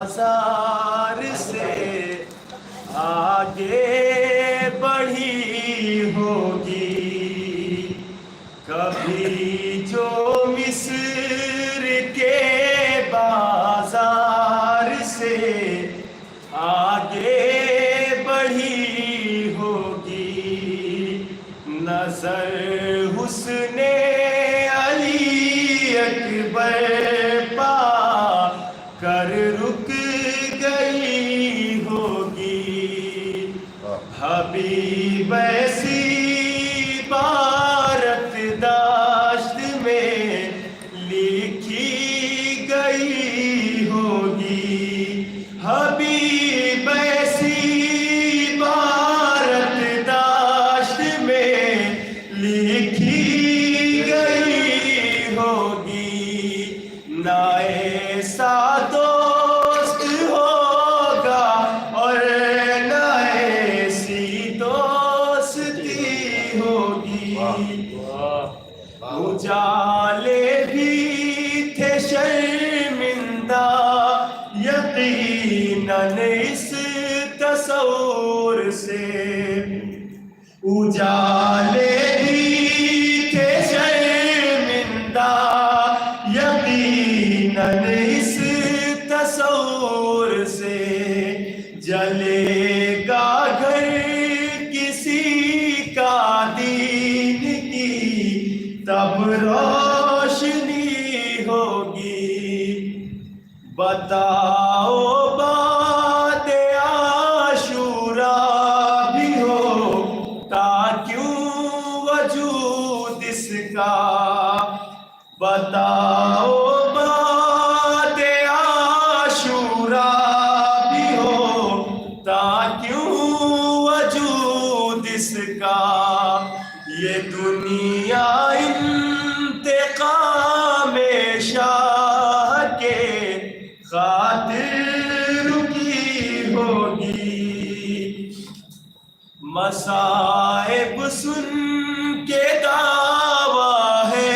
بازار سے آگے بڑھی ہوگی کبھی جو مصر کے بازار سے آگے بڑھی ہوگی نظر حسن علی اکبر پا کر رک گئی ہوگی حبیب ایسی بارت داشت میں لکھی گئی ہوگی حبیب ایسی بارت داشت میں لکھی گئی ہوگی نہ ایسا دوست ہوگا اور نہ ایسی دوستی ہوگی اجالے بھی تھے شرمندہ یقیناً اس تصور سے اجالے بھی تھے شرمندہ یقیناً اس تصور سے جلے گا گھر کسی کا دین کی تب روشنی ہوگی بتاؤ بات عاشورا بھی ہوتا کیوں وجود اس کا بتاؤ بات عاشورا بھی ہوتا کیوں وجود اس کا یہ دنیا انتقام شاہ کے خاطر رکی ہوگی مصائب سن کے دعویٰ ہے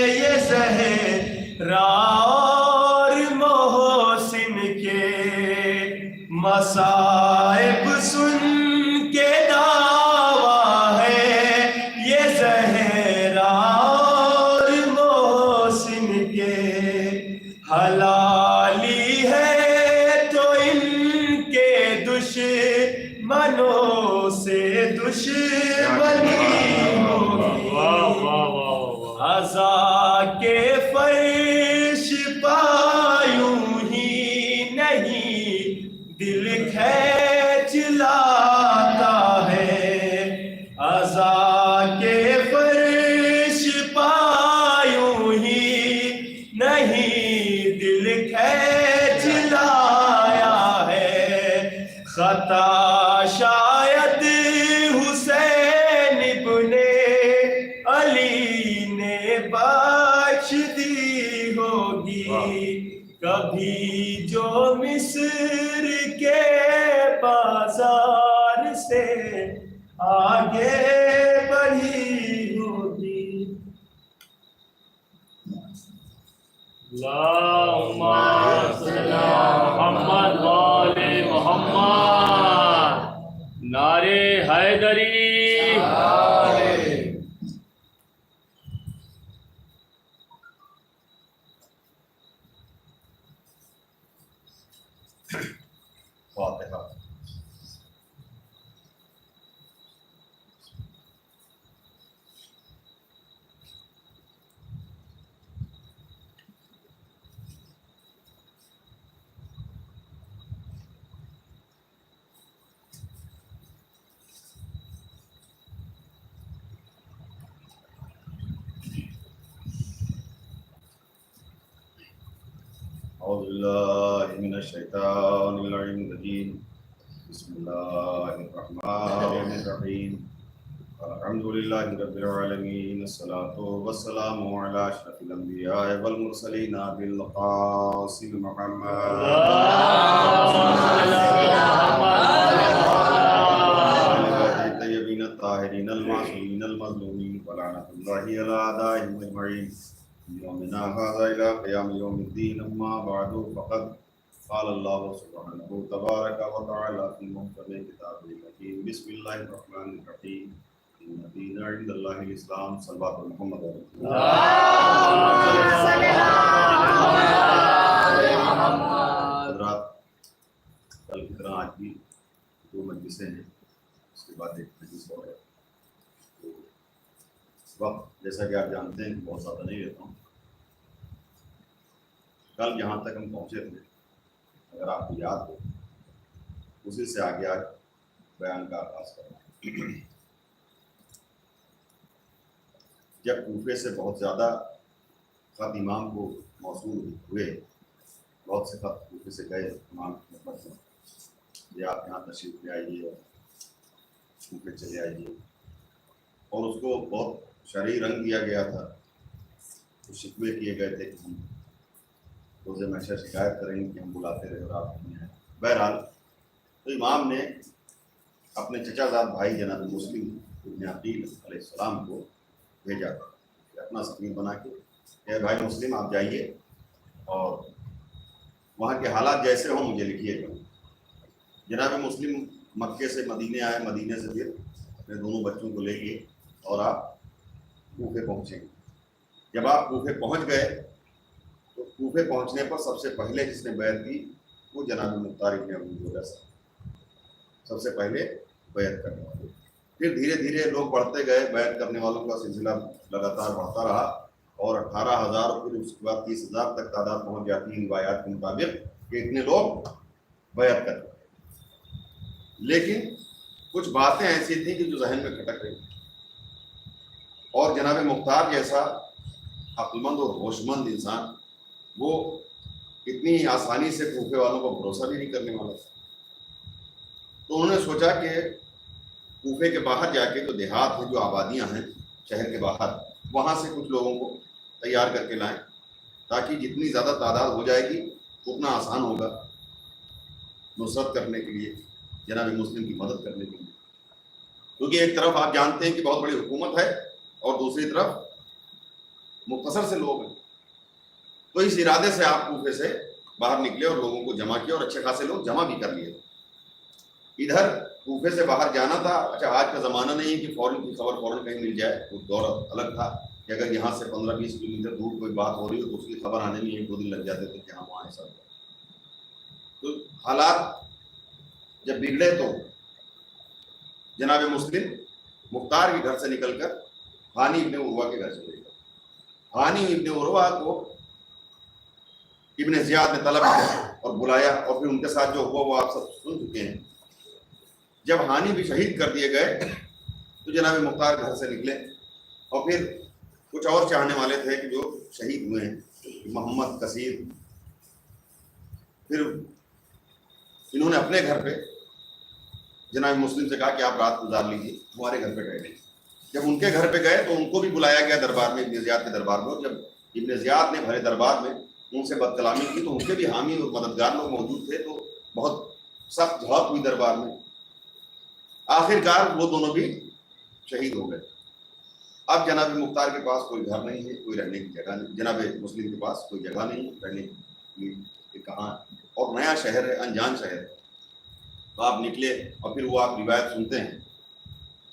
یہ زہرا اور محسن کے مصائب سن کے دعویٰ ہے یہ زہرا اور محسن کے حلالی ہے تو ان کے دشمنوں سے دشمنی ہوگی عزا کے فرش پایوں ہی نہیں دل کھینچ لاتا ہے عزا کے فرش پایوں ہی نہیں دل کھینچ لایا ہے خطا شاید حسین ابن علی نے بخش دی ہوگی کبھی جو مصر کے بازار سے آگے بڑھی ہوگی اللہم صلی علی محمد وآل محمد نعرہ حیدری فاتحہ اعوذ باللہ من الشیطان الرجیم بسم اللہ الرحمن الرحیم الحمدللہ رب العالمین الصلاة والسلام علی اشرف الانبیاء والمرسلین بالقاسم محمد الطیبین الطاہرین المعصومین المظلومین ولعنۃ اللہ علی اعدائهم اجمعین یومنا هذا الى قیام یوم الدین اما بعد فقد قال اللہ سبحانہ تبارک و تعالی فی محکم کتابہ الحکیم بسم اللہ الرحمن الرحیم ان الدین عند اللہ الاسلام صلوات محمد حضرات، کل کی طرح آج بھی 2 مجلسیں ہیں، اس کے بعد ایک مجلس اور ہے. تو وقت جیسا کہ آپ جانتے ہیں بہت زیادہ نہیں لیتا ہوں. کل جہاں تک ہم پہنچے تھے اگر آپ کو یاد ہو اسی سے آگے آج بیان کا آغاز کرنا. جب کوفے سے بہت زیادہ خط امام کو موصول ہوئے، بہت سے خط کوفے سے گئے امام کی خدمت میں، یہ آپ یہاں تشریف لے آئیے اور کوفے چلے آئیے، اور اس کو بہت شرعی رنگ دیا گیا تھا. شکوے کیے گئے تھے کہ ہم روز محشر شکایت کریں گے کہ ہم بلاتے رہے اور آپ نہیں آئے. بہرحال تو امام نے اپنے چچا زاد بھائی جناب مسلم ابن عقیل علیہ السلام کو بھیجا کہ اپنا سفیر بنا کے کہ بھائی مسلم آپ جائیے اور وہاں کے حالات جیسے ہوں مجھے لکھیے گا. جناب مسلم مکے سے مدینے آئے، مدینے سے پھر اپنے دونوں بچوں کو لے گئے اور آپ کوفے پہنچیں گے. جب آپ کوفے پہنچ گئے تو کوفے پہنچنے پر سب سے پہلے جس نے بیعت کی وہ جناب مختار ابن ابو زبیر سب سے پہلے بیعت کرنے والے. پھر دھیرے دھیرے لوگ بڑھتے گئے، بیعت کرنے والوں کا سلسلہ لگاتار بڑھتا رہا اور 18,000 پھر اس کے بعد 30,000 تک تعداد پہنچ جاتی ہے روایات کے مطابق کہ اتنے لوگ بیعت کرتے. لیکن کچھ باتیں ایسی تھیں کہ جو ذہن میں کھٹک رہی اور جناب مختار جیسا عقل مند اور ہوش مند انسان وہ اتنی آسانی سے کوفے والوں کو بھروسہ بھی نہیں کرنے والا تھا. تو انہوں نے سوچا کہ کوفے کے باہر جا کے جو دیہات ہیں، جو آبادیاں ہیں شہر کے باہر، وہاں سے کچھ لوگوں کو تیار کر کے لائیں تاکہ جتنی زیادہ تعداد ہو جائے گی اتنا آسان ہوگا نصرت کرنے کے لیے، جناب مسلم کی مدد کرنے کے لیے. کیونکہ ایک طرف آپ جانتے ہیں کہ بہت بڑی حکومت ہے اور دوسری طرف مختصر سے لوگ ہیں. تو اس ارادے سے آپ کوفے سے باہر نکلے اور لوگوں کو جمع کیا اور اچھے خاصے لوگ جمع بھی کر لیے. ادھر کوفے سے باہر جانا تھا. اچھا آج کا زمانہ نہیں ہے کہ فوراً کی خبر فوراً کہیں مل جائے، وہ دور الگ تھا کہ اگر یہاں سے 15-20 کلومیٹر دور کوئی بات ہو رہی ہو تو اس کی خبر آنے میں 1-2 دن لگ جاتے تھے کہ ہاں وہاں ایسا. تو حالات جب بگڑے تو جناب مسلم مختار کے گھر سے نکل کر ہانی ابن عروہ کے گھر چلے گئے. ہانی ابن عروہ کو ابن زیاد نے طلب کیا اور بلایا اور پھر ان کے ساتھ جو ہوا وہ آپ سب سن چکے ہیں. جب ہانی بھی شہید کر دیے گئے تو جناب مختار گھر سے نکلے اور پھر کچھ اور چاہنے والے تھے کہ جو شہید ہوئے ہیں، محمد کثیر. پھر انہوں نے اپنے گھر پہ جناب مسلم سے کہا کہ آپ رات گزار لیجیے، ہمارے گھر پہ ٹھہریں. جب ان کے گھر پہ گئے تو ان کو بھی بلایا گیا دربار میں، ابن زیاد کے دربار میں. اور جب ابن زیاد نے بھرے دربار میں ان سے بد کلامی کی تو ان کے بھی حامی اور مددگار لوگ موجود تھے، تو بہت سخت جھڑپ ہوئی دربار میں. آخر کار وہ دونوں بھی شہید ہو گئے. اب جناب مختار کے پاس کوئی گھر نہیں ہے، کوئی رہنے کی جگہ نہیں. جناب مسلم کے پاس کوئی جگہ نہیں رہنے کی، کہاں، اور نیا شہر ہے، انجان شہر ہے. تو آپ نکلے اور پھر وہ آپ روایت سنتے ہیں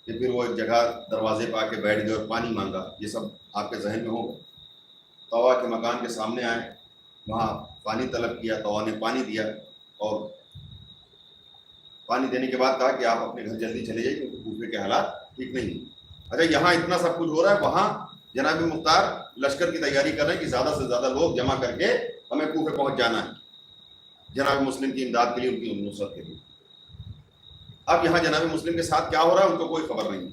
کہ پھر وہ ایک جگہ دروازے پہ آ کے بیٹھ گئے اور پانی مانگا. یہ سب آپ کے ذہن میں ہوگا. طوا کے مکان کے سامنے آئے، وہاں پانی طلب کیا، طوا نے پانی دیا اور پانی دینے کے بعد کہا کہ آپ اپنے گھر جلدی چلے جائیے کیونکہ کوفے کے حالات ٹھیک نہیں ہیں. اچھا یہاں اتنا سب کچھ ہو رہا ہے، وہاں جناب مختار لشکر کی تیاری کر رہے ہیں کہ زیادہ سے زیادہ لوگ جمع کر کے ہمیں کوفے پہنچ جانا ہے جناب مسلم کی امداد کے لیے، ان کی نصرت کے لیے. اب یہاں جناب مسلم کے ساتھ کیا ہو رہا ہے ان کو کوئی خبر نہیں.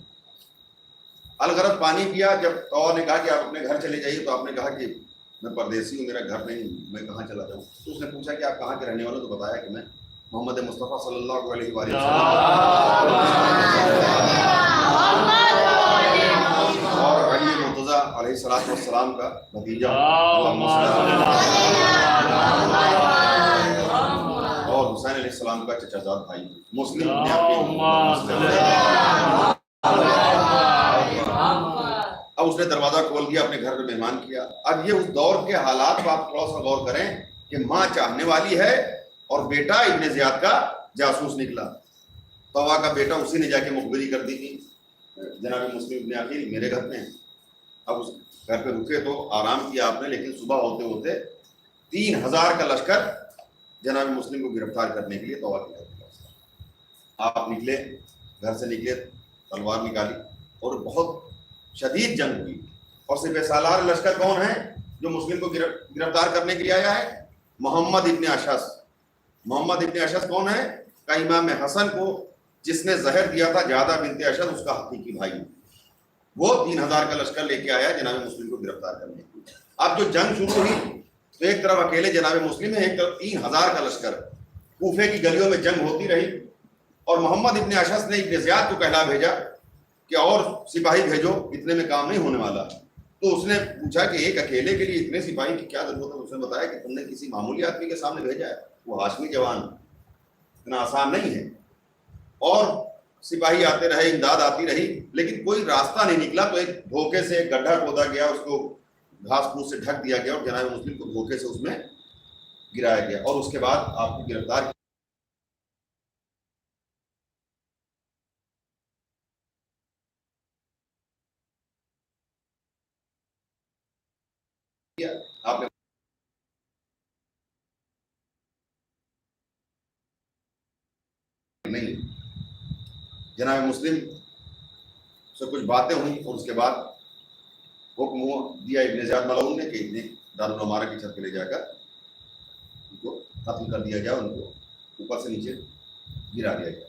الغرض پانی پیا. جب طوا نے کہا کہ آپ اپنے گھر چلے جائیے تو آپ نے کہا کہ میں پردیسی ہوں، میرا گھر نہیں، میں کہاں چلا جاؤں. تو اس نے پوچھا کہ آپ کہاں کے رہنے والے؟ تو بتایا کہ میں محمد مصطفیٰ صلی اللہ علیہ وسلم اور علی مرتضیٰ علیہ السلام کا بھتیجا اور حسین علیہ السلام کا چچا زاد بھائی. مسلم اب اس نے دروازہ کھول دیا، اپنے گھر میں مہمان کیا. اب یہ اس دور کے حالات پر آپ تھوڑا سا غور کریں کہ ماں چاہنے والی ہے اور بیٹا ابن زیاد کا جاسوس نکلا. طوا کا بیٹا اسی نے جا کے مخبری کر دی تھی جناب مسلم ابن عقیل میرے گھر پہ ہیں. اب اس گھر پہ رکے تو آرام کیا آپ نے, لیکن صبح ہوتے ہوتے 3000 کا لشکر جناب مسلم کو گرفتار کرنے کے لیے طوا کے گھر پہ. آپ نکلے, گھر سے نکلے, تلوار نکالی اور بہت شدید جنگ ہوئی. اور سپہ سالار لشکر کون ہے جو مسلم کو گرفتار کرنے کے لیے آیا ہے؟ محمد ابن اشعث. محمد ابن اشعث کون ہے؟ کہ امام حسن کو جس نے زہر دیا تھا جادہ بنت اشعث, اس کا حقیقی بھائی. وہ 3000 کا لشکر لے کے آیا جناب مسلم کو گرفتار کرنے کے لیے. اب جو جنگ شروع ہوئی تو ایک طرف اکیلے جناب مسلم ہے, ایک طرف 3000 کا لشکر. کوفے کی گلیوں میں جنگ ہوتی رہی اور محمد ابن اشعث نے ابن زیاد کو کہلا بھیجا کہ اور سپاہی بھیجو, اتنے میں کام نہیں ہونے والا. تو اس نے پوچھا کہ ایک اکیلے کے لیے اتنے سپاہی کی کیا ضرورت ہے؟ اس نے بتایا کہ تم نے کسی معمولی آدمی کے سامنے بھیجا ہے, وہ ہاشمی جوان, اتنا آسان نہیں ہے. اور سپاہی آتے رہے, امداد آتی رہی, لیکن کوئی راستہ نہیں نکلا. تو ایک دھوکے سے ایک گڈھا کھودا گیا, اس کو گھاس پھوس سے ڈھک دیا گیا اور جناب مسلم کو دھوکے سے اس میں گرایا گیا. اور اس کے بعد آپ کو گرفتار کیا. آپ نے نہیں, جناب مسلم سے کچھ باتیں ہوئیں اور اس کے بعد حکم دیا ابن زیاد ملعون نے کہ ابن دارالعمارہ کی چھت پہ لے جا کر ان کو قتل کر دیا گیا, ان کو اوپر سے نیچے گرا دیا گیا.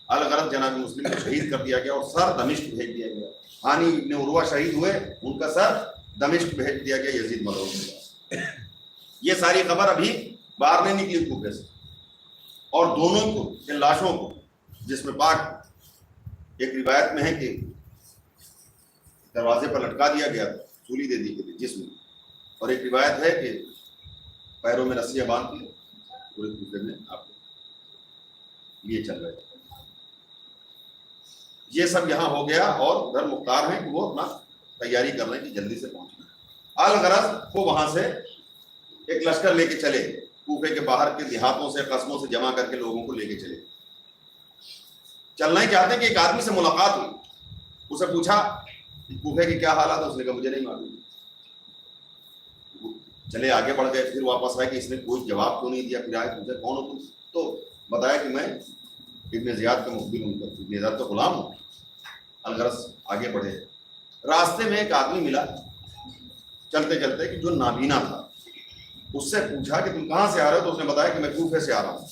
الغرض جناب مسلم کو شہید کر دیا گیا اور سر دمشق بھیج دیا گیا. ہانی ابن عروہ شہید ہوئے, ان کا سر دمشق بھیج دیا گیا یزید ملعون کے. یہ ساری خبر ابھی باہر نہیں نکلی کوفے سے. اور دونوں کو, ان لاشوں کو, جس میں پاک ایک روایت میں ہے کہ دروازے پر لٹکا دیا گیا, سولی دے دی گئی جسم, اور ایک روایت ہے کہ پیروں میں رسیاں باندھ کے پورے کوفے میں آپ لیے چل رہے. یہ سب یہاں ہو گیا اور ادھر مختار ہیں کہ وہ اپنا تیاری کر رہے ہیں کہ جلدی سے پہنچنا. الغرض وہ وہاں سے ایک لشکر لے کے چلے, کوفے کے باہر کے دیہاتوں سے, قصبوں سے جمع کر کے لوگوں کو لے کے چلے. چلنا ہی چاہتے کہ ایک آدمی سے ملاقات ہوئی, اسے پوچھا کہ کوفے کی کیا حالات ہے؟ اس نے کہا مجھے نہیں معلوم. چلے آگے بڑھ گئے, پھر واپس آئے کہ اس نے کوئی جواب کیوں نہیں دیا. پھر آئے پوچھا کون ہو تم؟ تو بتایا کہ میں ابن زیاد کا مخبر ہوں, ابن زیاد کا غلام ہوں. الغرض آگے بڑھے. راستے میں ایک آدمی ملا چلتے چلتے کہ جو نابینا تھا. اس سے پوچھا کہ تم کہاں سے آ رہے ہو؟ تو اس نے بتایا کہ میں کوفے سے آ رہا ہوں.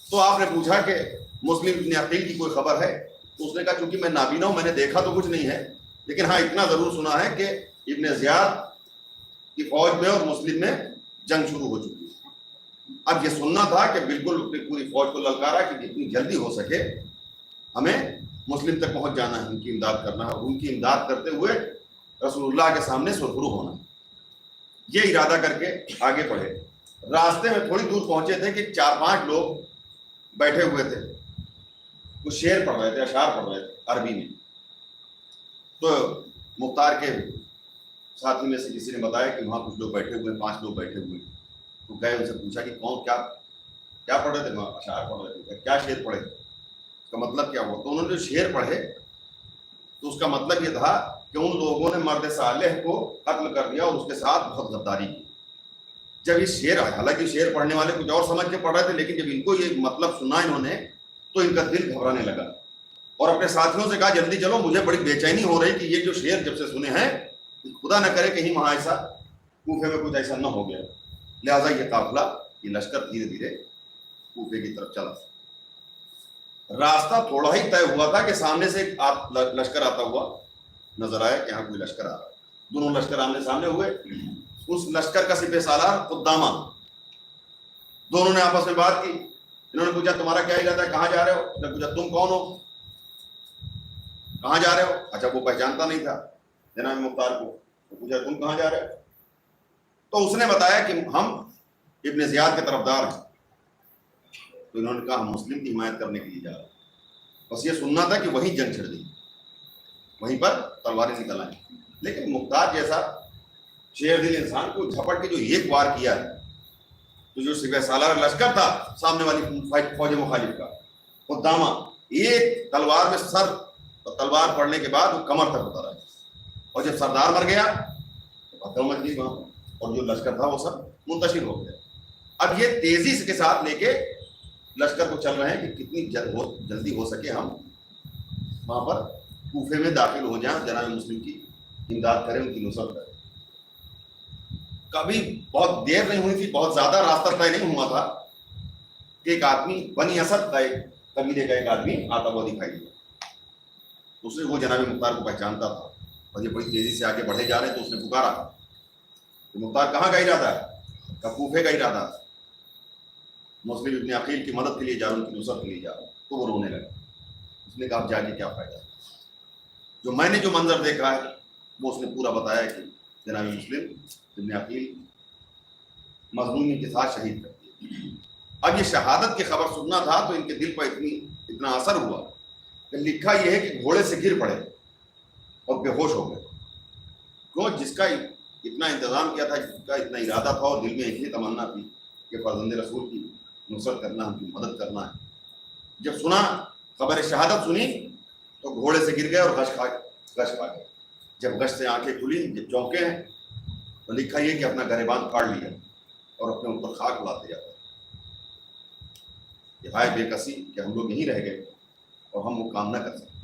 تو آپ نے پوچھا کہ مسلم ابن عقیل کی کوئی خبر ہے؟ تو اس نے کہا چونکہ میں نابینا ہوں, میں نے دیکھا تو کچھ نہیں ہے, لیکن ہاں اتنا ضرور سنا ہے کہ ابن زیاد کی فوج میں اور مسلم میں جنگ شروع ہو چکی ہے. اب یہ سننا تھا کہ بالکل اپنی پوری فوج کو للکارا کہ جتنی جلدی ہو سکے ہمیں مسلم تک پہنچ جانا ہے, ان کی امداد کرنا ہے, اور ان کی امداد کرتے ہوئے رسول اللہ کے سامنے سرخرو ہونا. یہ ارادہ کر کے آگے بڑھے. راستے میں تھوڑی دور پہنچے تھے کہ 4-5 لوگ بیٹھے ہوئے تھے, کچھ شعر پڑھ رہے تھے, اشعار پڑھ رہے تھے عربی میں. تو مختار کے ساتھی میں سے کسی نے بتایا کہ وہاں کچھ لوگ بیٹھے ہوئے ہیں, 5 لوگ بیٹھے ہوئے ہیں. تو گئے, ان سے پوچھا کہ کون, کیا پڑھ رہے تھے؟ وہاں اشعار پڑھ رہے تھے. کیا شعر پڑھے؟ اس کا مطلب کیا ہوا؟ تو انہوں نے جو شعر پڑھے تو اس کا مطلب یہ تھا کہ ان لوگوں نے مرد صالح کو قتل کر دیا اور اس کے ساتھ بہت غداری کی. جب یہ شعر, حالانکہ شعر پڑھنے والے کچھ اور سمجھ کے پڑھ رہے تھے, لیکن جب ان کو یہ مطلب سنا انہوں نے تو ان کا دل گھبرانے لگا, اور اپنے ساتھیوں سے کہا جلدی چلو, مجھے بڑی بے چینی ہو رہی کہ یہ جو شعر جب سے سنے ہیں خدا نہ کرے کہیں وہاں ایسا کوفے میں کچھ ایسا نہ ہو گیا. لہٰذا یہ قافلہ, یہ لشکر دھیرے دھیرے کوفے کی طرف چلا. راستہ تھوڑا ہی طے ہوا تھا کہ سامنے سے ایک لشکر آتا ہوا نظر آیا کہ یہاں کوئی لشکر آ رہا ہے. دونوں لشکر آمنے سامنے ہوئے. اس لشکر کا سپہ سالار قدامہ, دونوں نے آپس میں بات کی. انہوں نے پوچھا تمہارا کیا ارادہ ہے, کہاں جا رہے ہو؟ اس نے پوچھا تم کون ہو, کہاں جا رہے ہو؟ اچھا وہ پہچانتا نہیں تھا جناب مختار کو. پوچھا تم کہاں جا رہے ہو؟ تو اس نے بتایا کہ ہم ابن زیاد کے طرفدار ہیں. تو انہوں نے کہا ہم مسلم کی حمایت کرنے کے لیے جا رہے ہیں. بس یہ سننا تھا کہ وہیں جنگ چھڑ گئی, وہیں پر تلواریں نکل آئیں. لیکن مختار جیسا شیر دل انسان کو جھپٹ کے جو ایک وار کیا ہے تو جو سپہ سالار لشکر تھا سامنے والی فوج مخالف کا، قدامہ ایک تلوار میں سر اور تلوار پڑنے کے بعد وہ کمر تک اترا، اور جب سردار مر گیا تو بھگدڑ مچ گئی وہاں، اور جو لشکر تھا وہ سب منتشر ہو گیا۔ اب یہ تیزی کے ساتھ لے کے لشکر کو چل رہے ہیں کہ کتنی جلدی ہو سکے ہم وہاں پر کوفے میں داخل ہو جائیں، جناب مسلم کی امداد کریں، ان کی نصرت کریں۔ کبھی بہت دیر نہیں ہوئی تھی، بہت زیادہ راستہ طے نہیں ہوا تھا کہ ایک آدمی بنی اسد کا ایک قبیلے کا ایک آدمی آتا ہوا دکھائی دیا۔ اس نے وہ جناب مختار کو پہچانتا تھا، اور یہ بڑی تیزی سے آگے بڑھے جا رہے ہیں، تو اس نے پکارا کہ مختار کہاں کا ارادہ ہے؟ کہ کوفے کا ارادہ ہے، مسلم ابن عقیل کی مدد کے لیے جا رہا ہوں، ان کی نصرت کے لیے جا رہا ہوں۔ تو وہ رونے لگا۔ اس نے کہا اب جا کے کیا فائدہ؟ جو میں نے جو منظر دیکھا ہے وہ اس نے پورا بتایا کہ جناب مسلم ابن عقیل مظلومی کے ساتھ شہید کر دیا۔ اب یہ شہادت کی خبر سننا تھا تو ان کے دل پر اتنا اثر ہوا کہ لکھا یہ ہے کہ گھوڑے سے گر پڑے اور بے ہوش ہو گئے۔ کیوں؟ جس کا اتنا انتظام کیا تھا، جس کا اتنا ارادہ تھا، اور دل میں ایک ہی تمنا تھی کہ فرزند رسول کی نصرت کرنا، ان کی مدد کرنا ہے۔ جب سنا، خبر شہادت سنی، تو گھوڑے سے گر گئے اور غش کھا گئے۔ جب غش سے آنکھیں کھلی، جب چونکے ہیں، تو لکھا یہ کہ اپنا گریبان پھاڑ لیا اور اپنے اوپر خاک اڑاتے جاتے۔ یہ ہائے بے کسی کہ ہم لوگ یہیں رہ گئے اور ہم وہ کام نہ کر سکتے۔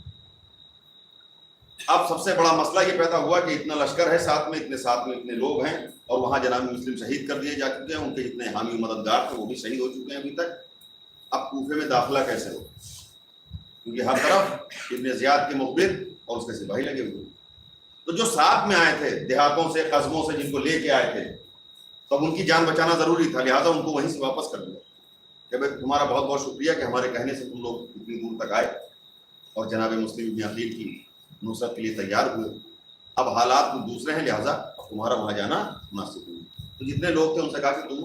اب سب سے بڑا مسئلہ یہ پیدا ہوا کہ اتنا لشکر ہے ساتھ میں اتنے لوگ ہیں، اور وہاں جناب مسلم شہید کر دیے جا چکے ہیں، ان کے جتنے حامی مددگار تھے وہ بھی شہید ہو چکے ہیں ابھی تک۔ اب کوفے میں داخلہ کیسے ہو؟ کیونکہ ہر طرف ابن زیاد کے مخبر اور اس کے سپاہی لگے ہوئے۔ تو جو ساتھ میں آئے تھے دیہاتوں سے، قصبوں سے، جن کو لے کے آئے تھے، تب ان کی جان بچانا ضروری تھا، لہٰذا ان کو وہیں سے واپس کر دیا کہ بھائی تمہارا بہت بہت شکریہ کہ ہمارے کہنے سے تم لوگ اتنی دور تک آئے اور جناب مسلم ابن عقیل کی نصرت کے لیے تیار ہوئے۔ اب حالات دوسرے ہیں، لہٰذا تمہارا وہاں جانا مناسب ہوئی۔ تو جتنے لوگ تھے ان سے کہا کہ تم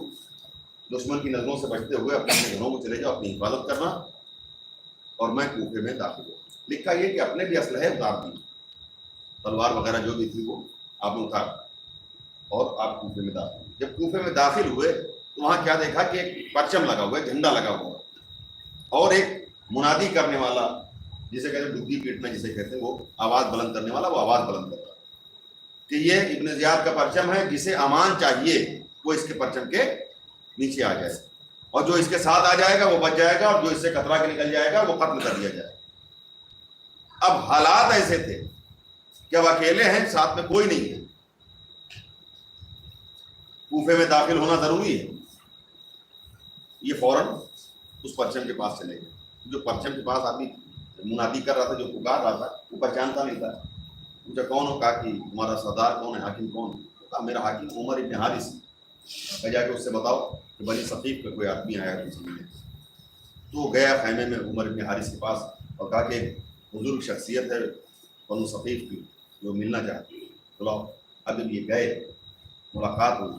دشمن کی نظروں سے بچتے ہوئے اپنے گھروں کو چلے جاؤ، اپنی حفاظت کرنا، اور میں کوفے میں داخل ہوں۔ لکھا یہ کہ اپنے بھی اسلحے اتار دی، تلوار وغیرہ جو بھی تھی وہ آپ نے اتار، اور آپ کوفے میں داخل ہوئے۔ جب کوفے میں داخل ہوئے تو وہاں کیا دیکھا کہ ایک پرچم لگا ہوا ہے، جھنڈا لگا ہوا، اور ایک منادی کرنے والا، جسے کہتے ہیں ڈگی پیٹنا جسے کہتے ہیں، وہ آواز بلند کرنے والا، وہ آواز بلند کر رہا کہ یہ ابن زیاد کا پرچم ہے، جسے امان چاہیے وہ اس کے پرچم کے نیچے آ جائے، اور جو اس کے ساتھ آ جائے گا وہ بچ جائے گا، اور جو اس سے کترا کے نکل جائے گا وہ قتل کر دیا جائے گا۔ اب حالات ایسے تھے کہ اب اکیلے ہیں، ساتھ میں کوئی نہیں ہے، کوفے میں داخل ہونا ضروری ہے۔ یہ فوراً اس پرچم کے پاس چلے گئے۔ جو پرچم کے پاس آدمی منادی کر رہا تھا، جو پکار رہا تھا، وہ پہچانتا نہیں تھا۔ پوچھا کون ہو؟ کہا کہ تمہارا سردار کون ہے، حاکم کون ہے؟ کہا میرا حاکم عمر ابن حارث۔ کہ جا کے اس سے بتاؤ کہ بنی ثقیف کا کوئی آدمی آیا ہے سمجھنے۔ تو وہ گیا خیمے میں عمر ابن حارث کے پاس اور کہا کہ بزرگ شخصیت ہے بنو ثقیف کی جو ملنا چاہتی ہے، بلاؤ۔ اب یہ گئے، ملاقات ہوئی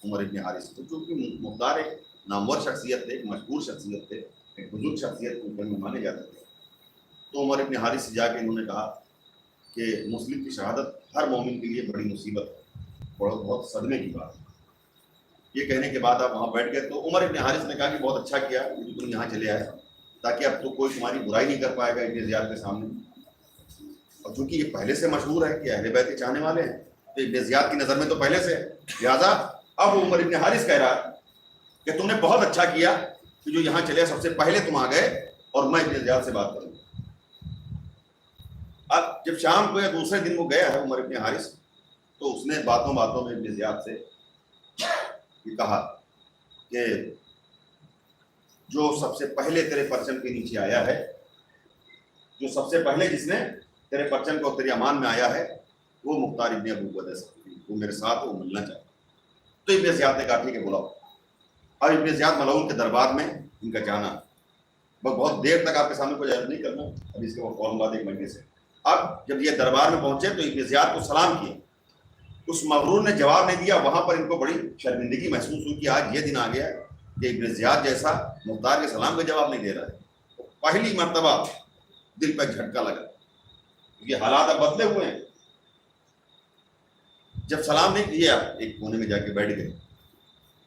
عمر ابن حارث کو، چونکہ مختار ایک نامور شخصیت تھے، ایک مشہور شخصیت تھے، ایک بزرگ شخصیت کے میں مانے جاتے تھے۔ تو عمر ابن حارث سے جا کے انہوں نے کہا کہ مسلم کی شہادت ہر مومن کے لیے بڑی مصیبت ہے، بہت صدمے کی بات ہے۔ یہ کہنے کے بعد آپ وہاں بیٹھ گئے۔ تو عمر ابن حارث نے کہا کہ بہت اچھا کیا کہ تم یہاں چلے آئے، تاکہ اب تو کوئی تمہاری برائی نہیں کر پائے گا ابن زیاد کے سامنے۔ اور چونکہ یہ پہلے سے مشہور ہے کہ اہل بیت کے چاہنے والے ہیں، تو ابن زیاد کی نظر میں تو پہلے سے ہے، لہٰذا اب عمر ابن حارث کہہ رہا ہے کہ تم نے بہت اچھا کیا کہ جو یہاں چلے، سب سے پہلے تم آ گئے اور میں ابن زیاد سے بات کروں۔ اب جب شام کو یا دوسرے دن وہ گیا ہے عمر ابن حارث، تو اس نے باتوں میں ابن زیاد سے یہ کہا کہ جو سب سے پہلے تیرے پرچم کے نیچے آیا ہے، جو سب سے پہلے جس نے تیرے پرچم کو تیری امان میں آیا ہے، وہ مختار ابن ابو بدر ہے، وہ میرے ساتھ وہ ملنا چاہتا۔ تو ابن زیاد نے کہا ٹھیک ہے بلاؤ۔ اور ابن زیاد ملعون کے دربار میں ان کا جانا، بہت دیر تک آپ کے سامنے کوئی عرض نہیں کرنا، اب اس کے فوراً بعد 1 مہینے سے۔ اب جب یہ دربار میں پہنچے تو ابن زیاد کو سلام کیا، اس مغرور نے جواب نہیں دیا۔ وہاں پر ان کو بڑی شرمندگی محسوس ہوئی کہ آج یہ دن آ گیا کہ ابن زیاد جیسا مختار کے سلام کا جواب نہیں دے رہا ہے۔ پہلی مرتبہ دل پہ جھٹکا لگا، یہ حالات اب بدلے ہوئے ہیں۔ جب سلام نہیں کیا، ایک کونے میں جا کے بیٹھ گئے،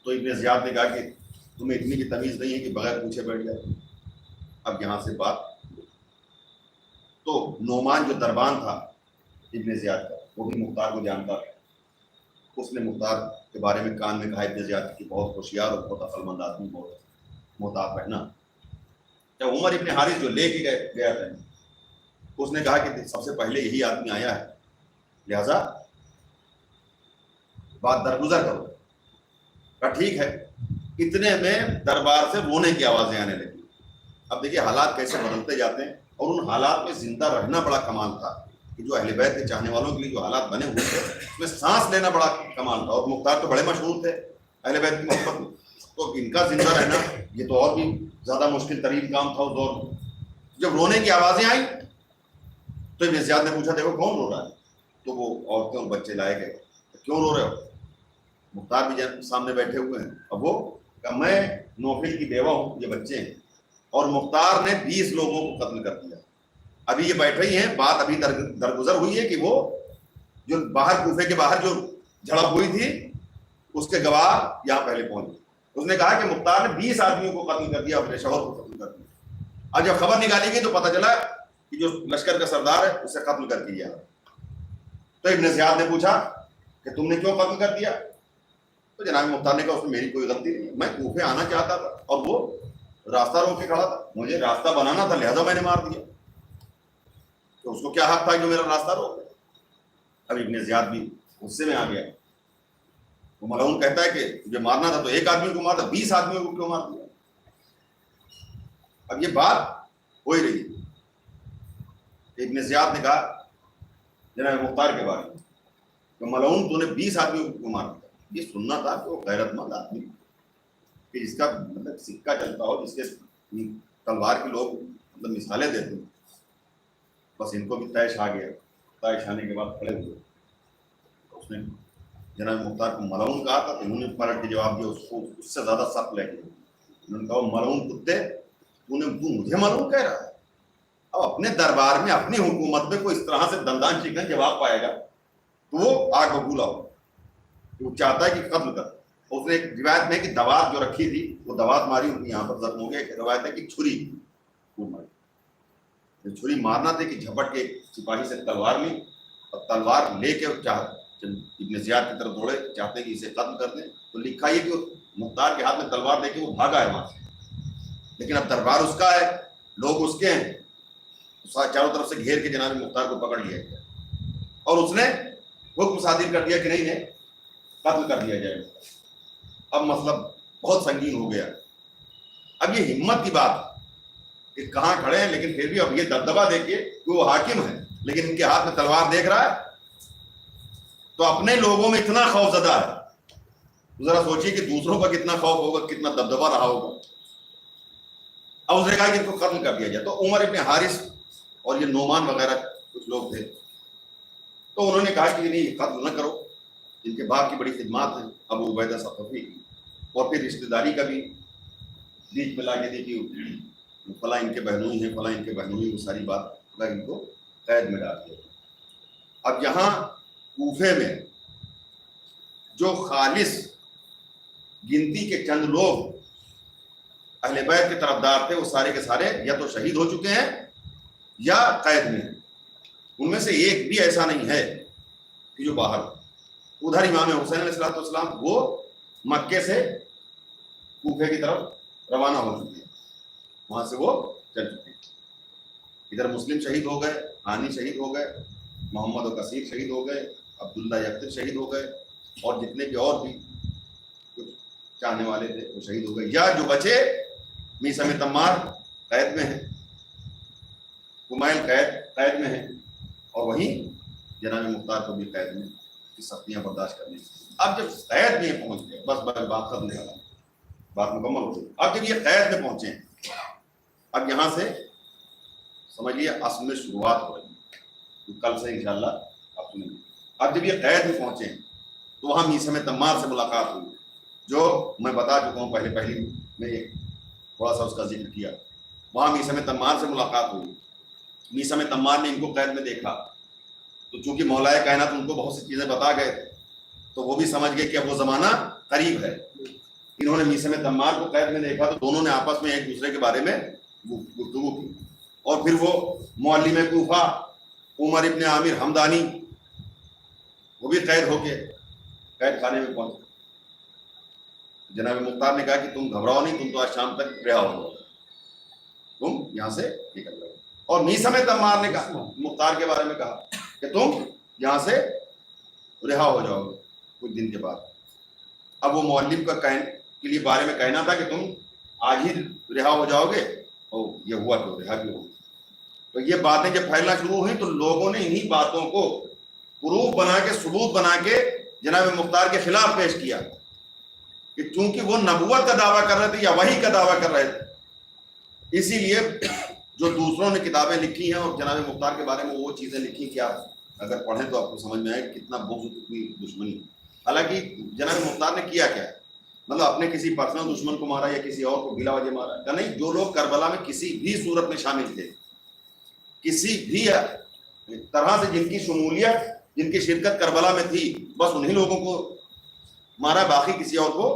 تو ابن زیاد نے کہا کہ تمہیں اتنی بھی تمیز نہیں ہے کہ بغیر پوچھے بیٹھ جائے. اب یہاں سے بات تو نعمان جو دربان تھا ابن زیاد کا وہ بھی مختار کو جانتا تھا. اس نے مختار کے بارے میں کان میں کہا ابن زیاد کی بہت ہوشیار اور بہت عقل مند آدمی, بہت محتاط رہنا. جب عمر ابن حارث جو لے کے گیا تھا اس نے کہا کہ سب سے پہلے یہی آدمی آیا ہے, لہذا بات درگزر کرو. کہا ٹھیک ہے. اتنے میں دربار سے رونے کی آوازیں آنے لگی. اب دیکھیے حالات کیسے بدلتے جاتے ہیں, اور ان حالات میں زندہ رہنا بڑا کمال تھا کہ جو اہل بیت کے چاہنے والوں کے لیے جو حالات بنے ہوئے تھے اس میں سانس لینا بڑا کمال تھا. اور مختار تو بڑے مشہور تھے اہل بیت کی محبت میں, تو ان کا زندہ رہنا یہ تو اور بھی زیادہ مشکل ترین کام تھا اس دور میں. جب رونے کی آوازیں آئیں تو ابن زیاد نے پوچھا دیکھو کون رو رہا ہے, تو وہ عورتیں اور بچے لائے گئے. کیوں رو رہے ہو؟ مختار بھی سامنے بیٹھے ہوئے ہیں. اب وہ کہ میں نوفل کی بیوہ ہوں, یہ بچے ہیں, اور مختار نے 20 لوگوں کو قتل کر دیا. ابھی یہ بیٹھے ہی ہیں, بات ابھی درگزر ہوئی ہے کہ وہ جو باہر کوفے کے باہر جو جھڑپ ہوئی تھی اس کے گواہ یہاں پہلے پہنچ گئے. اس نے کہا کہ مختار نے 20 آدمیوں کو قتل کر دیا, اپنے شوہر کو قتل کر دیا. اور جب خبر نکالی گئی تو پتہ چلا کہ جو لشکر کا سردار ہے اسے قتل کر دیا. تو ابن زیاد نے پوچھا کہ تم نے کیوں قتل کر دیا؟ تو جناب مختار نے کہا اس میں میری کوئی غلطی نہیں ہے, میں کوفے آنا چاہتا تھا اور وہ راستہ روک کے کھڑا تھا, مجھے راستہ بنانا تھا لہذا میں نے مار دیا. تو اس کو کیا حق تھا جو میرا راستہ روک دے؟ اب ابن زیاد بھی غصے میں آ گیا. وہ ملعون کہتا ہے کہ تجھے مارنا تھا تو ایک آدمی کو مارتا, 20 آدمیوں کو کیوں مار دیا؟ اب یہ بات ہو ہی رہی. ابن زیاد نے کہا جناب مختار کے بارے میں کہ ملعون تو نے 20 آدمیوں کو کیوں مار دیا؟ یہ سننا تھا کہ وہ غیرت مند آدمی کہ جس کا مطلب سکہ چلتا ہو, جس کے تلوار کے لوگ مطلب مثالیں دیتے ہیں. بس ان کو بھی طیش آ گیا. طیش آنے کے بعد کھڑے ہوئے. اس نے جناب مختار کو ملعون کہا تھا, انہوں نے پلٹ کے جواب دیا, اس کو اس سے زیادہ سخت لے گئے. انہوں نے کہا ملعون کتے, تو مجھے ملعون کہہ رہا ہے؟ اب اپنے دربار میں اپنی حکومت میں کوئی اس طرح سے دندان چکن جواب پائے گا تو وہ آگ ببولا ہو. وہ چاہتا ہے کہ قتل کر. اس نے ایک روایت میں کہ دوات جو رکھی تھی وہ دوات ماری, ان کی یہاں پر زخم ہو گیا. ایک روایت ہے کہ چھری ماری. چھری مارنا تھے کہ جھپٹ کے سپاہی سے تلوار لی اور تلوار لے کے ابن زیاد کی طرف دوڑے, چاہتے کہ اسے قتل کر دیں. تو لکھا یہ کہ مختار کے ہاتھ میں تلوار دے کے وہ بھاگا ہے وہاں سے, لیکن اب دربار اس کا ہے, لوگ اس کے ہیں, چاروں طرف سے گھیر کے جناب مختار کو پکڑ لیا گیا اور اس نے حکم صادر کر دیا کہ نہیں قتل کر دیا جائے. اب مسئلہ بہت سنگین ہو گیا. اب یہ ہمت کی بات کہ کہاں کھڑے ہیں, لیکن پھر بھی اب یہ دبدبا دیکھیے کہ وہ حاکم ہے لیکن ان کے ہاتھ میں تلوار دیکھ رہا ہے تو اپنے لوگوں میں اتنا خوف زدہ ہے. ذرا سوچیے کہ دوسروں کا کتنا خوف ہوگا, کتنا دبدبا رہا ہوگا. اب اس نے کہا کہ ان کو قتل کر دیا جائے. تو عمر ابن حارث اور یہ نعمان وغیرہ کچھ لوگ تھے, تو انہوں نے کہا کہ نہیں قتل نہ کرو, جن کے باپ کی بڑی خدمات ہیں ابو عبیدہ ثقفی, اور پھر رشتہ داری کا بھی بیچ میں لا کے دی کہ فلاں ان کے بہنوئی ہیں, فلاں ان کے بہنوئی, وہ ساری بات ان کو قید میں ڈال دیا. اب یہاں کوفے میں جو خالص گنتی کے چند لوگ اہل بیت کے طرفدار تھے وہ سارے کے سارے یا تو شہید ہو چکے ہیں یا قید میں ہیں. ان میں سے ایک بھی ایسا نہیں ہے کہ جو باہر. ادھر امام حسین علیہ السلام وہ مکے سے کوفے کی طرف روانہ ہو چکے ہیں, وہاں سے وہ چل چکے ہیں. ادھر مسلم شہید ہو گئے, ہانی شہید ہو گئے, محمد و کثیر شہید ہو گئے, عبداللہ یکتر شہید ہو گئے, اور جتنے بھی اور بھی کچھ چاہنے والے تھے وہ شہید ہو گئے. یا جو بچے میثم تمار قید میں ہیں, کمائل قید میں ہیں, اور وہیں جناب مختار کو بھی قید میں کی سختیاں برداشت کرنی. اب جب قید میں پہنچ گئے, بس بات ختم نہیں کرا, بات مکمل ہو گئی. اب جب یہ قید میں پہنچے, اب یہاں سے سمجھیے اصل میں شروعات ہو رہی ہے, کل سے انشاءاللہ آپ سنیں گے. اب جب یہ قید میں پہنچے تو وہاں میثم تمار سے ملاقات ہوئی, جو میں بتا چکا ہوں پہلی میں تھوڑا سا اس کا ذکر کیا. وہاں میثم تمار سے ملاقات ہوئی. میثم تمار نے ان کو قید میں دیکھا تو چونکہ مولا کائنات ان کو بہت سی چیزیں بتا گئے تھے تو وہ بھی سمجھ گئے کہ اب وہ زمانہ قریب ہے انہوں نے میثم تمار کو قید میں دیکھا تو دونوں نے آپس میں ایک دوسرے کے بارے میں گفتگو کی. اور پھر وہ معلم کوفہ عمر ابن عامر حمدانی وہ بھی قید ہو کے قید خانے میں پہنچے. جناب مختار نے کہا کہ تم گھبراؤ نہیں, تم تو آج شام تک رہا ہو, تم یہاں سے نکل جاؤ. اور میثم تمار نے کہا, مختار کے بارے میں کہا کہ تم یہاں سے رہا ہو جاؤ گے کچھ دن کے بعد. اب وہ معلم کا کے لیے بارے میں کہنا تھا کہ تم آج ہی رہا ہو جاؤ گے, اور یہ ہوا تو رہا بھی ہو. تو یہ باتیں جب پھیلنا شروع ہوئی تو لوگوں نے انہی باتوں کو پروف بنا کے, ثبوت بنا کے جناب مختار کے خلاف پیش کیا کہ چونکہ وہ نبوت کا دعویٰ کر رہے تھے یا وحی کا دعویٰ کر رہے تھے, اسی لیے جو دوسروں نے کتابیں لکھی ہیں اور جناب مختار کے بارے میں وہ چیزیں لکھی کہ آپ اگر پڑھیں تو آپ کو سمجھ میں آئے کتنا بغض, کتنی دشمنی. حالانکہ جناب مختار نے کیا کیا ہے, مطلب اپنے کسی پرسنل دشمن کو مارا یا کسی اور کو بلا وجہ مارا کہ نہیں. جو لوگ کربلا میں کسی بھی صورت میں شامل تھے, کسی بھی طرح سے جن کی شمولیت, جن کی شرکت کربلا میں تھی, بس انہی لوگوں کو مارا. باقی کسی اور کو,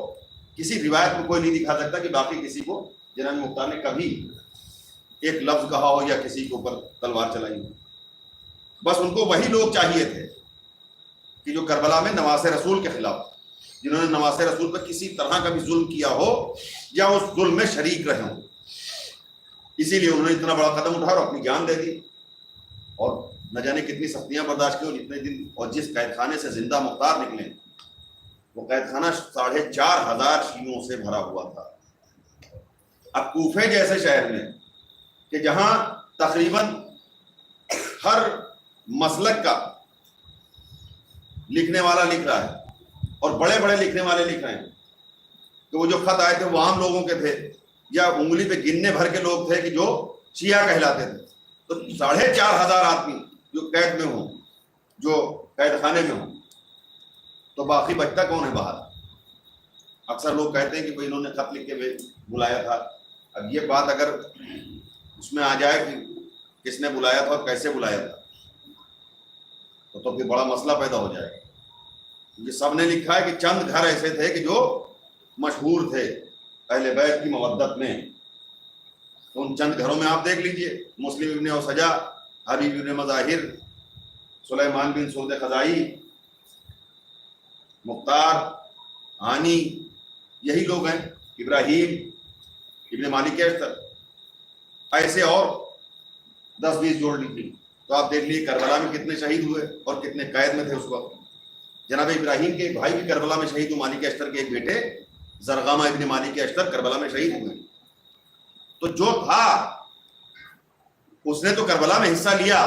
کسی روایت میں کوئی نہیں دکھا سکتا کہ باقی کسی کو جناب مختار نے کبھی ایک لفظ کہا ہو یا کسی کے اوپر تلوار چلائی ہو. بس ان کو وہی لوگ چاہیے تھے کہ جو کربلا میں نواز رسول کے خلاف, جنہوں نے نواز رسول پر کسی طرح کا بھی ظلم کیا ہو یا اس ظلم میں شریک رہے ہوں. اسی لیے انہوں نے اتنا بڑا قدم اٹھا اور اپنی جان دے دی, اور نہ جانے کتنی سختیاں برداشت کی, اور جتنے دن, اور جس قید خانے سے زندہ مختار نکلے وہ قید خانہ 4,500 شیعوں سے بھرا ہوا تھا. اب کوفے جیسے شہر میں کہ جہاں تقریباً ہر مسلک کا لکھنے والا لکھ رہا ہے اور بڑے بڑے لکھنے والے لکھ رہے ہیں, کہ وہ جو خط آئے تھے وہ عام لوگوں کے تھے یا انگلی پہ گننے بھر کے لوگ تھے کہ جو شیعہ کہلاتے تھے. تو 4,500 آدمی جو قید میں ہوں, جو قید خانے میں ہوں, تو باقی بچتا کون ہے باہر؟ اکثر لوگ کہتے ہیں کہ بھائی انہوں نے خط لکھ کے بلایا تھا. اب یہ بات اگر اس میں آ جائے کہ کس نے بلایا تھا اور کیسے بلایا تھا تو پھر بڑا مسئلہ پیدا ہو جائے گا. یہ سب نے لکھا ہے کہ چند گھر ایسے تھے کہ جو مشہور تھے اہل بیت کی مودت میں. تو ان چند گھروں میں آپ دیکھ لیجئے, مسلم ابن اوسجا, حبیب ابن مظاہر, سلیمان بن سعود خزائی, مختار, ہانی, یہی لوگ ہیں, ابراہیم ابن مالک اشتر, ایسے اور 10-20 جوڑ لیجیے تو آپ دیکھ لیجیے کربلا میں کتنے شہید ہوئے اور کتنے قید میں تھے اس وقت. جناب ابراہیم کے ایک بھائی بھی کربلا میں شہید ہوئے, مالک اشتر کے ایک بیٹے زرغامہ ابن مالک اشتر کربلا میں شہید ہوئے. تو جو تھا اس نے تو کربلا میں حصہ لیا,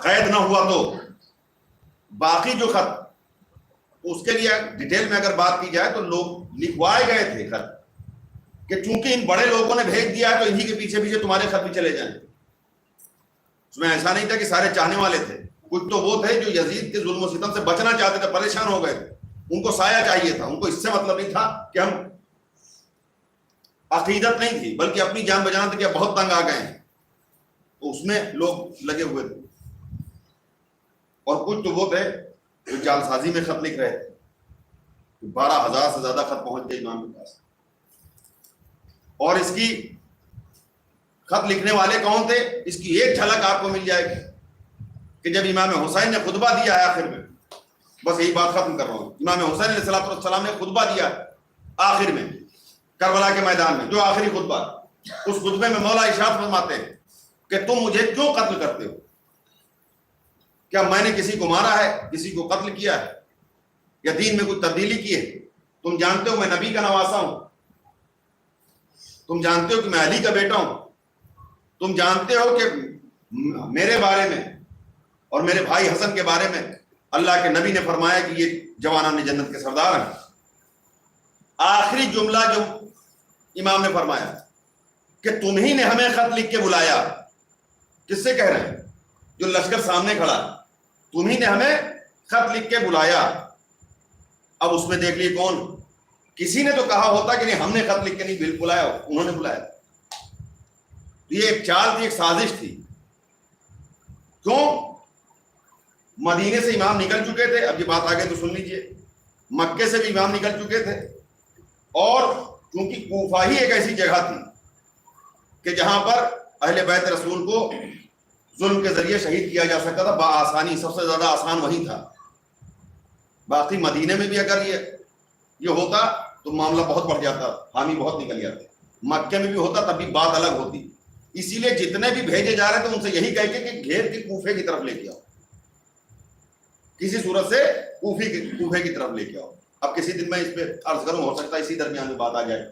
قید نہ ہوا تو باقی جو خط, اس کے لیے ڈیٹیل میں اگر بات کی جائے تو لوگ لکھوائے گئے تھے خط کہ چونکہ ان بڑے لوگوں نے بھیج دیا ہے تو انہی کے پیچھے پیچھے تمہارے خط بھی چلے جائیں. اس میں ایسا نہیں تھا کہ سارے چاہنے والے تھے, کچھ تو وہ تھے جو یزید کے ظلم و ستم سے بچنا چاہتے تھے, پریشان ہو گئے تھے, ان کو سایہ چاہیے تھا. ان کو اس سے مطلب نہیں تھا کہ ہم, عقیدت نہیں تھی بلکہ اپنی جان بچانا تھا کہ بہت تنگ آ گئے ہیں, تو اس میں لوگ لگے ہوئے تھے. اور کچھ تو وہ تھے جو جعل سازی میں خط لکھ رہے تھے. 12,000 سے زیادہ خط پہنچ گئے امام کے پاس. اور اس کی خط لکھنے والے کون تھے, اس کی ایک جھلک آپ کو مل جائے گی کہ جب امام حسین نے خطبہ دیا ہے آخر میں, بس یہی بات ختم کر رہا ہوں, امام حسین علیہ السلام نے خطبہ دیا آخر میں کربلا کے میدان میں, جو آخری خطبہ, اس خطبے میں مولا ارشاد فرماتے ہیں کہ تم مجھے کیوں قتل کرتے ہو؟ کیا میں نے کسی کو مارا ہے, کسی کو قتل کیا ہے, یا دین میں کوئی تبدیلی کی ہے؟ تم جانتے ہو میں نبی کا نواسا ہوں, تم جانتے ہو کہ میں علی کا بیٹا ہوں, تم جانتے ہو کہ میرے بارے میں اور میرے بھائی حسن کے بارے میں اللہ کے نبی نے فرمایا کہ یہ جوانان جنت کے سردار ہیں. آخری جملہ جو امام نے فرمایا کہ تمہیں نے ہمیں خط لکھ کے بلایا, کس سے کہہ رہے ہیں؟ جو لشکر سامنے کھڑا, تمہیں نے ہمیں خط لکھ کے بلایا. اب اس میں دیکھ لیے کون, کسی نے تو کہا ہوتا کہ نہیں ہم نے خط لکھ کے نہیں بلایا, انہوں نے بلایا. یہ ایک چال تھی, ایک سازش تھی. کیوں؟ مدینے سے امام نکل چکے تھے, اب یہ بات آگے تو سن لیجئے, مکے سے بھی امام نکل چکے تھے, اور چونکہ کوفہ ہی ایک ایسی جگہ تھی کہ جہاں پر اہل بیت رسول کو ظلم کے ذریعے شہید کیا جا سکتا تھا بآسانی، سب سے زیادہ آسان وہی تھا. باقی مدینے میں بھی اگر یہ ہوتا تو معاملہ بہت بڑھ جاتا، حامی بہت نکل جاتے. مکے میں بھی ہوتا تب بھی بات الگ ہوتی. اسی لیے جتنے بھی بھیجے جا رہے تھے ان سے یہی کہہ کے کہ گھیر کے کوفے کی طرف لے کے آؤ، کسی صورت سے کوفے کی طرف لے کے آؤ. اب کسی دن میں اس پہ عرض کروں، ہو سکتا ہے اسی درمیان میں بات آ جائے.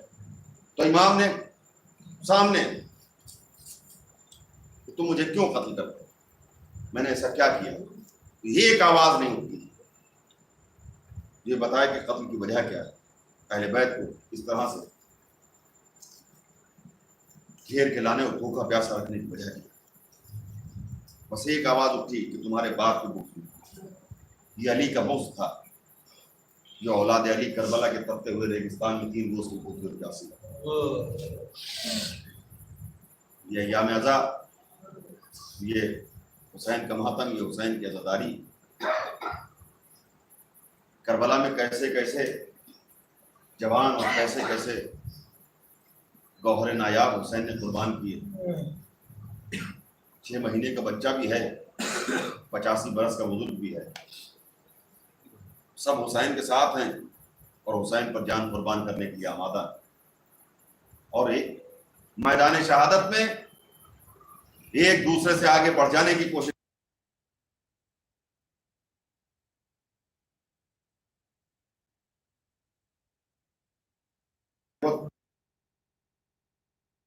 تو امام نے سامنے، تم مجھے کیوں قتل کرتے، میں نے ایسا کیا کیا؟ یہ ایک آواز نہیں ہوتی. یہ بتایا کہ قتل کی وجہ کیا ہے، اہل بیت کو اس طرح سے گھیر کے لانے اور بھوکا پیاسا رکھنے کی وجہ کیا؟ بس ایک آواز اٹھی کہ تمہارے باپ کے بغض میں. یہ علی کا بغض تھا، جو اولاد علی کربلا کے تپتے ہوئے ریگستان میں 3 روز کی بھوک اور پیاسی. یہ ایام عزا، یہ حسین کا ماتم، یہ حسین کی عزاداری. کربلا میں کیسے کیسے جوان اور کیسے کیسے گوہر نایاب حسین نے قربان کیے. 6 مہینے کا بچہ بھی ہے، 85 برس کا بزرگ بھی ہے، سب حسین کے ساتھ ہیں اور حسین پر جان قربان کرنے کے لیے آمادہ. اور ایک میدان شہادت میں ایک دوسرے سے آگے بڑھ جانے کی کوشش